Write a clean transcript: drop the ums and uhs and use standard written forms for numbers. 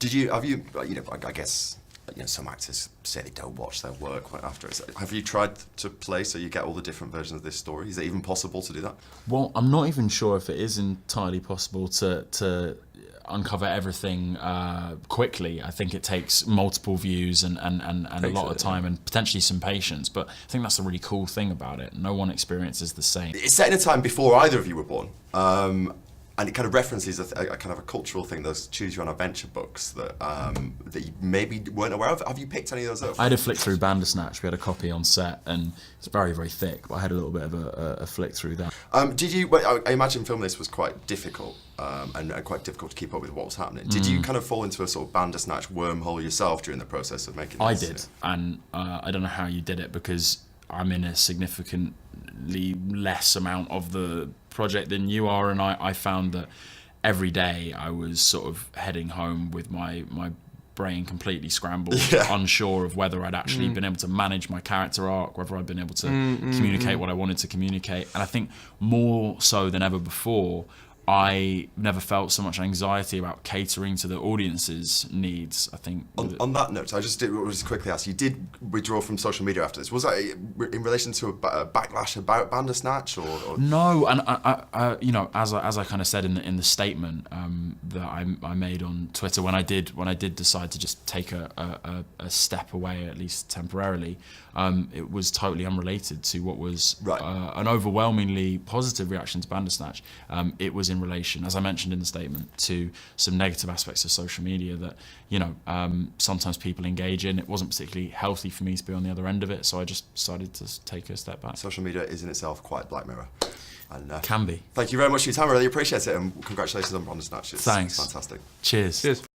Have you, I guess, some actors say they don't watch their work after it. Have you tried to play so you get all the different versions of this story? Is it even possible to do that? Well, I'm not even sure if it is entirely possible to uncover everything quickly. I think it takes multiple views and a lot of time and potentially some patience. But I think that's a really cool thing about it. No one experience is the same. It's set in a time before either of you were born. And it kind of references a kind of a cultural thing, those Choose Your Own Adventure books that you maybe weren't aware of. Have you picked any of those up? I had a flick through Bandersnatch. We had a copy on set, and it's very, very thick, but I had a little bit of a flick through that. I imagine filming this was quite difficult and quite difficult to keep up with what was happening. Did you kind of fall into a sort of Bandersnatch wormhole yourself during the process of making this? I did, and I don't know how you did it, because I'm in a significantly less amount of the project than you are, and I found that every day I was sort of heading home with my brain completely scrambled, unsure of whether I'd actually been able to manage my character arc, whether I'd been able to communicate what I wanted to communicate. And I think more so than ever before, I never felt so much anxiety about catering to the audience's needs. I think on that note, I just quickly ask, you did withdraw from social media after this. Was that in relation to a backlash about Bandersnatch, or? No, and I as I kind of said in the statement that I made on Twitter, when I did decide to just take a step away, at least temporarily, it was totally unrelated to what was an overwhelmingly positive reaction to Bandersnatch. It was in relation, as I mentioned in the statement, to some negative aspects of social media that sometimes people engage in. It wasn't particularly healthy for me to be on the other end of it, so I just decided to take a step back. Social media is in itself quite Black Mirror. And, can be. Thank you very much for your time. I really appreciate it, and congratulations on Bandersnatch. It's fantastic. Cheers.